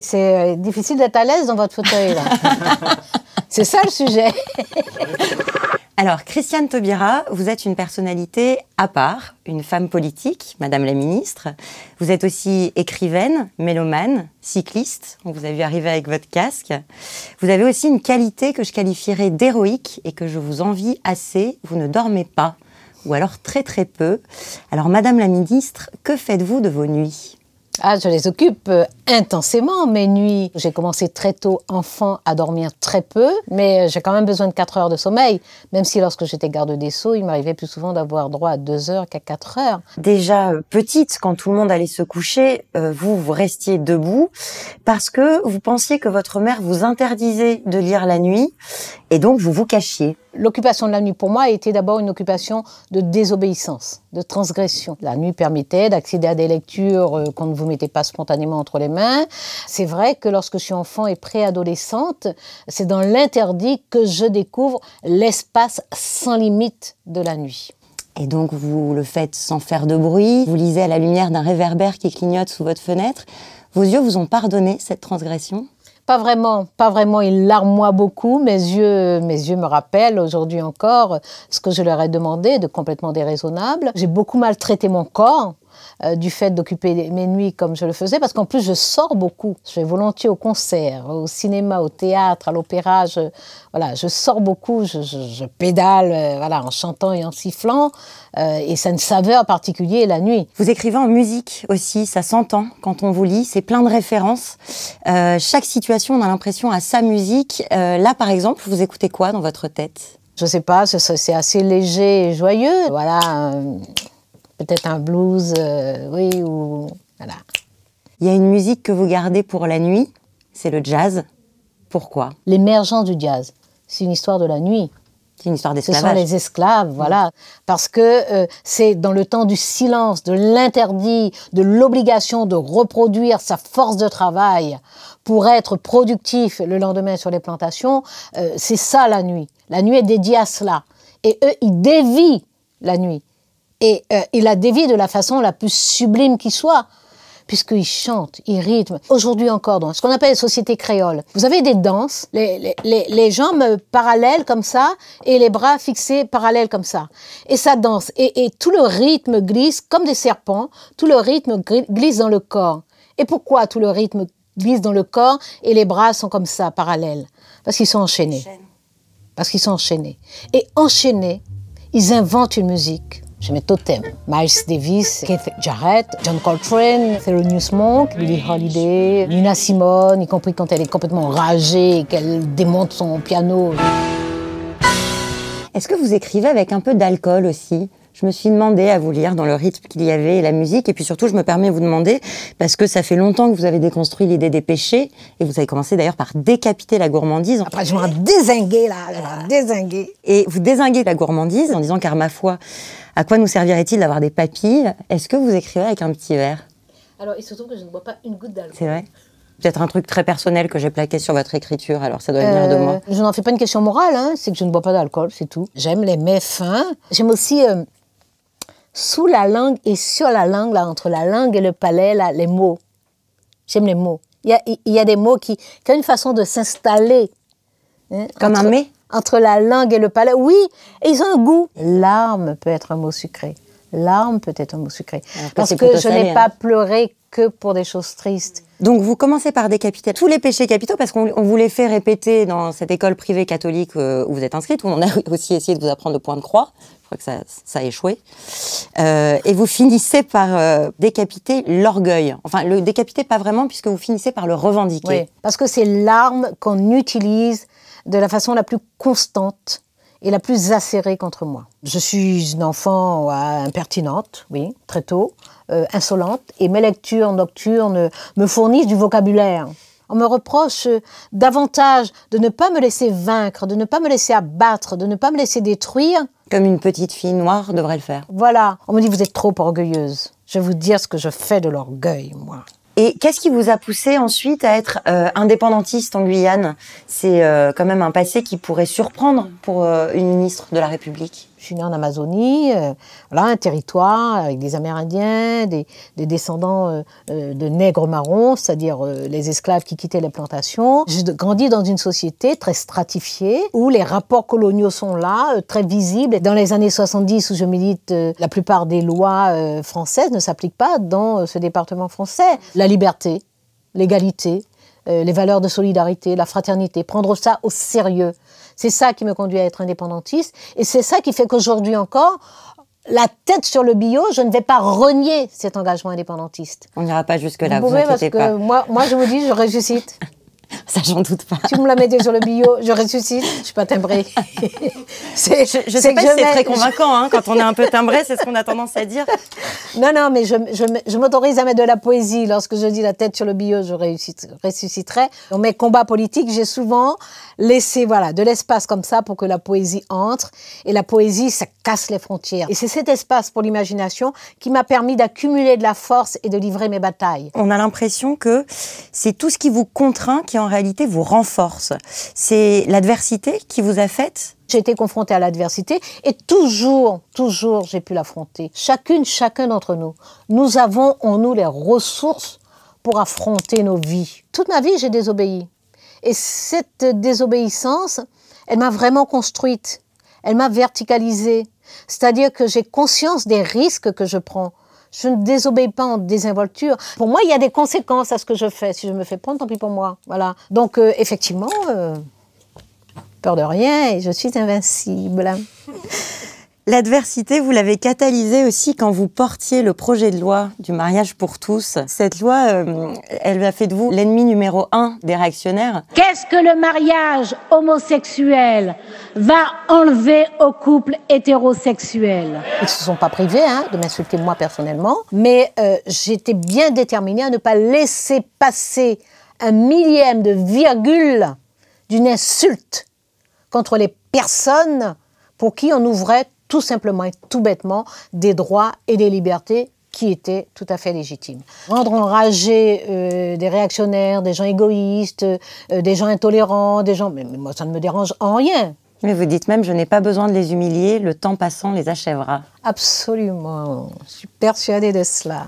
C'est difficile d'être à l'aise dans votre fauteuil, là. C'est ça le sujet. Alors, Christiane Taubira, vous êtes une personnalité à part, une femme politique, Madame la Ministre. Vous êtes aussi écrivaine, mélomane, cycliste. On vous a vu arriver avec votre casque. Vous avez aussi une qualité que je qualifierais d'héroïque et que je vous envie assez. Vous ne dormez pas, ou alors très très peu. Alors, Madame la Ministre, que faites-vous de vos nuits ? Ah, je les occupe intensément, mes nuits. J'ai commencé très tôt, enfant, à dormir très peu, mais j'ai quand même besoin de 4 heures de sommeil, même si lorsque j'étais garde des Sceaux, il m'arrivait plus souvent d'avoir droit à 2 heures qu'à 4 heures. Déjà petite, quand tout le monde allait se coucher, vous restiez debout parce que vous pensiez que votre mère vous interdisait de lire la nuit et donc vous vous cachiez. L'occupation de la nuit, pour moi, était d'abord une occupation de désobéissance, de transgression. La nuit permettait d'accéder à des lectures qu'on ne vous mettait pas spontanément entre les mains. C'est vrai que lorsque je suis enfant et préadolescente, c'est dans l'interdit que je découvre l'espace sans limite de la nuit. Et donc vous le faites sans faire de bruit, vous lisez à la lumière d'un réverbère qui clignote sous votre fenêtre. Vos yeux vous ont pardonné cette transgression ? Pas vraiment, pas vraiment. Ils larmoient beaucoup. Mes yeux me rappellent aujourd'hui encore ce que je leur ai demandé de complètement déraisonnable. J'ai beaucoup maltraité mon corps du fait d'occuper mes nuits comme je le faisais, parce qu'en plus je sors beaucoup. Je vais volontiers au concert, au cinéma, au théâtre, à l'opéra. Je sors beaucoup, je pédale en chantant et en sifflant. Et ça a une saveur particulière la nuit. Vous écrivez en musique aussi, ça s'entend quand on vous lit, c'est plein de références. Chaque situation, on a l'impression à sa musique. Là, par exemple, vous écoutez quoi dans votre tête ? Je sais pas, c'est assez léger et joyeux. Voilà, peut-être un blues, oui, ou voilà. Il y a une musique que vous gardez pour la nuit, c'est le jazz. Pourquoi ? L'émergence du jazz, c'est une histoire de la nuit. C'est une histoire d'esclavage. Ce sont les esclaves, voilà. Parce que c'est dans le temps du silence, de l'interdit, de l'obligation de reproduire sa force de travail pour être productif le lendemain sur les plantations, c'est ça la nuit. La nuit est dédiée à cela. Et eux, ils dévient la nuit. Et ils la dévient de la façon la plus sublime qui soit, puisqu'ils chantent, ils rythment. Aujourd'hui encore, dans ce qu'on appelle les sociétés créoles, vous avez des danses, les jambes parallèles comme ça, et les bras fixés parallèles comme ça. Et ça danse, et tout le rythme glisse comme des serpents, tout le rythme glisse dans le corps. Et pourquoi tout le rythme glisse dans le corps et les bras sont comme ça, parallèles ? Parce qu'ils sont enchaînés. Parce qu'ils sont enchaînés. Et enchaînés, ils inventent une musique. J'ai mes totems. Miles Davis, Keith Jarrett, John Coltrane, Thelonious Monk, Billie Holiday, Nina Simone, y compris quand elle est complètement enragée et qu'elle démonte son piano. Est-ce que vous écrivez avec un peu d'alcool aussi ? Je me suis demandé à vous lire dans le rythme qu'il y avait et la musique. Et puis surtout, je me permets de vous demander, parce que ça fait longtemps que vous avez déconstruit l'idée des péchés, et vous avez commencé d'ailleurs par décapiter la gourmandise. Après, je m'en dézinguer là, dézinguer. Et vous dézinguez la gourmandise en disant, car ma foi, à quoi nous servirait-il d'avoir des papilles ? Est-ce que vous écrivez avec un petit verre ? Alors, il se trouve que je ne bois pas une goutte d'alcool. C'est vrai ? Peut-être un truc très personnel que j'ai plaqué sur votre écriture, alors ça doit venir de moi. Je n'en fais pas une question morale, hein, c'est que je ne bois pas d'alcool, c'est tout. J'aime les mets fins. J'aime aussi... sous la langue et sur la langue, là, entre la langue et le palais, là, les mots. J'aime les mots. Il y a des mots qui ont une façon de s'installer. Hein, comme un mets ? Entre la langue et le palais, oui, et ils ont un goût. Larme peut être un mot sucré. Larme peut être un mot sucré. Parce que je n'ai pas pleuré que pour des choses tristes. Donc vous commencez par décapiter tous les péchés capitaux, parce qu'on vous les fait répéter dans cette école privée catholique où vous êtes inscrite, où on a aussi essayé de vous apprendre le point de croix. Je crois que ça a échoué. Et vous finissez par décapiter l'orgueil. Enfin, le décapiter pas vraiment, puisque vous finissez par le revendiquer. Oui, parce que c'est l'arme qu'on utilise de la façon la plus constante et la plus acérée contre moi. Je suis une enfant impertinente, oui, très tôt, insolente, et mes lectures nocturnes me fournissent du vocabulaire. On me reproche davantage de ne pas me laisser vaincre, de ne pas me laisser abattre, de ne pas me laisser détruire. Comme une petite fille noire devrait le faire. Voilà, on me dit vous êtes trop orgueilleuse. Je vais vous dire ce que je fais de l'orgueil, moi. Et qu'est-ce qui vous a poussé ensuite à être indépendantiste en Guyane ? C'est quand même un passé qui pourrait surprendre pour une ministre de la République. Je suis née en Amazonie, voilà, un territoire avec des Amérindiens, des descendants de nègres marrons, c'est-à-dire les esclaves qui quittaient les plantations. J'ai grandi dans une société très stratifiée où les rapports coloniaux sont là, très visibles. Dans les années 70 où je milite, la plupart des lois françaises ne s'appliquent pas dans ce département français. La liberté, l'égalité, les valeurs de solidarité, la fraternité, prendre ça au sérieux. C'est ça qui me conduit à être indépendantiste et c'est ça qui fait qu'aujourd'hui encore, la tête sur le bio, je ne vais pas renier cet engagement indépendantiste. On n'ira pas jusque-là, vous inquiétez pas. Moi, je vous dis, je ressuscite. Ça, j'en doute pas. Tu me la mettais sur le bio, je ressuscite, je suis pas timbrée. Je sais pas si c'est très convaincant, hein, quand on est un peu timbré, c'est ce qu'on a tendance à dire. Non, mais je m'autorise à mettre de la poésie. Lorsque je dis la tête sur le bio, je ressusciterai. Dans mes combats politiques, j'ai souvent laissé de l'espace comme ça pour que la poésie entre. Et la poésie, ça casse les frontières. Et c'est cet espace pour l'imagination qui m'a permis d'accumuler de la force et de livrer mes batailles. On a l'impression que c'est tout ce qui vous contraint qui en réalité vous renforce. C'est l'adversité qui vous a faite. J'ai été confrontée à l'adversité et toujours, j'ai pu l'affronter. Chacun d'entre nous, nous avons en nous les ressources pour affronter nos vies. Toute ma vie, j'ai désobéi. Et cette désobéissance, elle m'a vraiment construite. Elle m'a verticalisée. C'est-à-dire que j'ai conscience des risques que je prends. Je ne désobéis pas en désinvolture. Pour moi, il y a des conséquences à ce que je fais. Si je me fais prendre, tant pis pour moi. Voilà. Donc, effectivement, peur de rien et je suis invincible. L'adversité, vous l'avez catalysée aussi quand vous portiez le projet de loi du mariage pour tous. Cette loi, elle a fait de vous l'ennemi numéro 1 des réactionnaires. Qu'est-ce que le mariage homosexuel va enlever aux couples hétérosexuels? Ils ne se sont pas privés de m'insulter moi personnellement, mais j'étais bien déterminée à ne pas laisser passer un millième de virgule d'une insulte contre les personnes pour qui on ouvrait tout simplement et tout bêtement des droits et des libertés qui étaient tout à fait légitimes. Rendre enragés des réactionnaires, des gens égoïstes, des gens intolérants, des gens... Mais moi, ça ne me dérange en rien. Mais vous dites même, je n'ai pas besoin de les humilier, le temps passant les achèvera. Absolument, je suis persuadée de cela.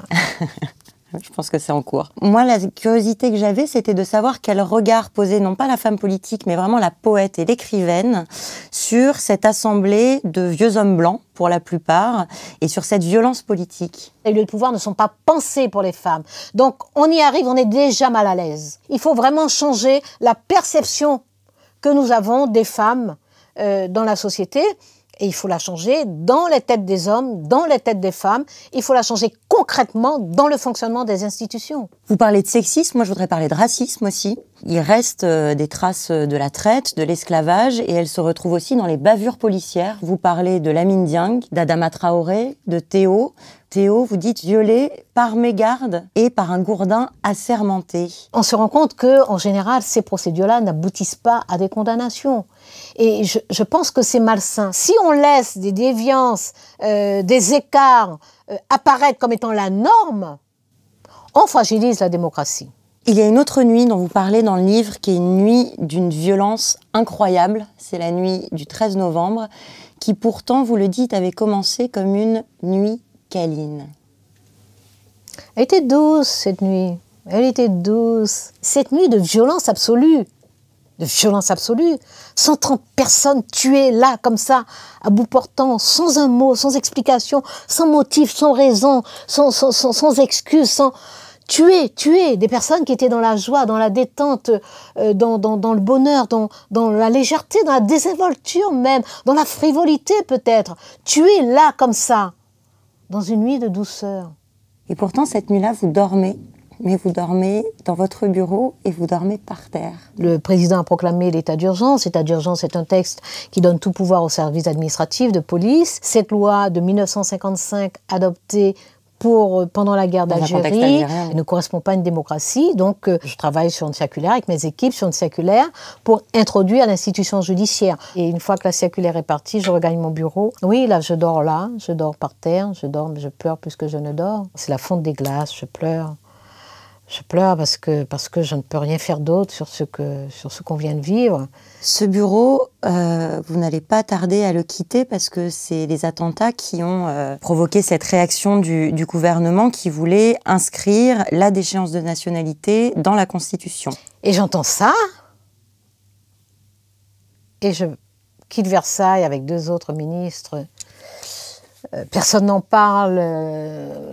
Je pense que c'est en cours. Moi, la curiosité que j'avais, c'était de savoir quel regard posait non pas la femme politique, mais vraiment la poète et l'écrivaine sur cette assemblée de vieux hommes blancs, pour la plupart, et sur cette violence politique. Les lieux de pouvoir ne sont pas pensés pour les femmes. Donc, on y arrive, on est déjà mal à l'aise. Il faut vraiment changer la perception que nous avons des femmes dans la société. Et il faut la changer dans les têtes des hommes, dans les têtes des femmes. Il faut la changer concrètement dans le fonctionnement des institutions. Vous parlez de sexisme, moi je voudrais parler de racisme aussi. Il reste des traces de la traite, de l'esclavage, et elles se retrouvent aussi dans les bavures policières. Vous parlez de Lamine Dieng, d'Adama Traoré, de Théo. Théo, vous dites violé par mégarde et par un gourdin assermenté. On se rend compte que, en général, ces procédures-là n'aboutissent pas à des condamnations. Et je pense que c'est malsain. Si on laisse des déviances, des écarts apparaître comme étant la norme, on fragilise la démocratie. Il y a une autre nuit dont vous parlez dans le livre, qui est une nuit d'une violence incroyable. C'est la nuit du 13 novembre, qui pourtant, vous le dites, avait commencé comme une nuit câline. Elle était douce, cette nuit. Elle était douce. Cette nuit de violence absolue. De violence absolue. 130 personnes tuées là, comme ça, à bout portant, sans un mot, sans explication, sans motif, sans raison, sans excuse, sans... Tuer des personnes qui étaient dans la joie, dans la détente, dans le bonheur, dans la légèreté, dans la désinvolture même, dans la frivolité peut-être. Tuer là, comme ça, dans une nuit de douceur. Et pourtant, cette nuit-là, vous dormez. Mais vous dormez dans votre bureau et vous dormez par terre. Le président a proclamé l'état d'urgence. L'état d'urgence est un texte qui donne tout pouvoir aux services administratifs de police. Cette loi de 1955 adoptée pendant la guerre d'Algérie ne correspond pas à une démocratie. Donc, je travaille sur une circulaire avec mes équipes, sur une circulaire pour introduire l'institution judiciaire. Et une fois que la circulaire est partie, je regagne mon bureau. Oui, là, je dors par terre, je dors, mais je pleure plus que je ne dors. C'est la fonte des glaces, je pleure. Je pleure parce que je ne peux rien faire d'autre sur ce qu'on vient de vivre. Ce bureau, vous n'allez pas tarder à le quitter parce que c'est les attentats qui ont provoqué cette réaction du gouvernement qui voulait inscrire la déchéance de nationalité dans la Constitution. Et j'entends ça, et je quitte Versailles avec 2 autres ministres. Personne n'en parle,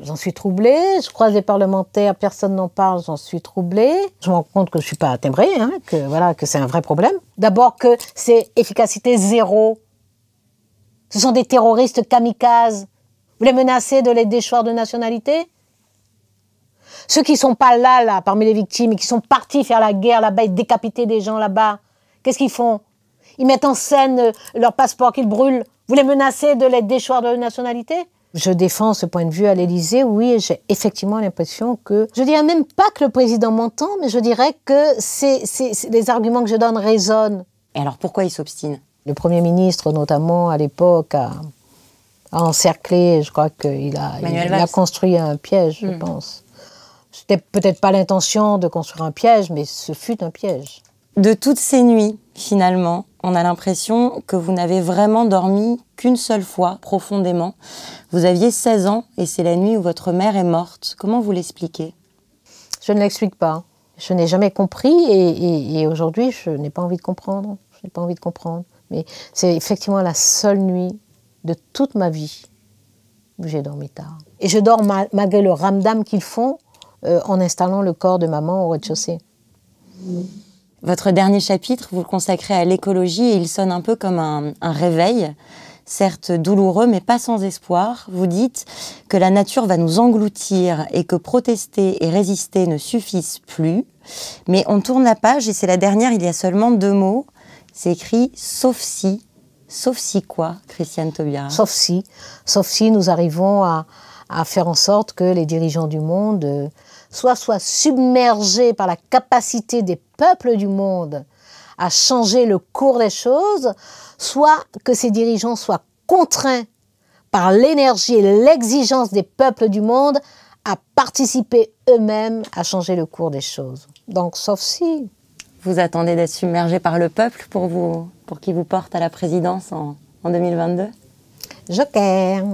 j'en suis troublée. Je croise des parlementaires, personne n'en parle, j'en suis troublée. Je me rends compte que je ne suis pas timbrée, hein, que c'est un vrai problème. D'abord que c'est efficacité 0. Ce sont des terroristes kamikazes. Vous les menacez de les déchoir de nationalité? Ceux qui ne sont pas là, parmi les victimes, et qui sont partis faire la guerre là-bas et décapiter des gens là-bas, qu'est-ce qu'ils font? Ils mettent en scène leur passeport qu'ils brûlent. Vous les menacez de les déchoir de nationalité? Je défends ce point de vue à l'Élysée, oui, et j'ai effectivement l'impression que... Je dirais même pas que le président m'entend, mais je dirais que les arguments que je donne résonnent. Et alors pourquoi il s'obstine? Le Premier ministre, notamment, à l'époque, a encerclé, je crois qu'il a construit un piège, je pense. C'était peut-être pas l'intention de construire un piège, mais ce fut un piège. De toutes ces nuits, finalement, on a l'impression que vous n'avez vraiment dormi qu'une seule fois, profondément. Vous aviez 16 ans et c'est la nuit où votre mère est morte. Comment vous l'expliquez? Je ne l'explique pas. Je n'ai jamais compris et aujourd'hui, je n'ai pas envie de comprendre. Je n'ai pas envie de comprendre. Mais c'est effectivement la seule nuit de toute ma vie où j'ai dormi tard. Et je dors malgré le ramdam qu'ils font en installant le corps de maman au rez-de-chaussée. Votre dernier chapitre, vous le consacrez à l'écologie et il sonne un peu comme un réveil, certes douloureux mais pas sans espoir. Vous dites que la nature va nous engloutir et que protester et résister ne suffisent plus. Mais on tourne la page et c'est la dernière, il y a seulement 2 mots. C'est écrit « sauf si ». Sauf si quoi, Christiane Taubira? Sauf si nous arrivons à faire en sorte que les dirigeants du monde soient submergés par la capacité des peuples du monde à changer le cours des choses, soit que ces dirigeants soient contraints par l'énergie et l'exigence des peuples du monde à participer eux-mêmes à changer le cours des choses. Donc, sauf si... Vous attendez d'être submergé par le peuple pour qu'il vous porte à la présidence en 2022? Joker.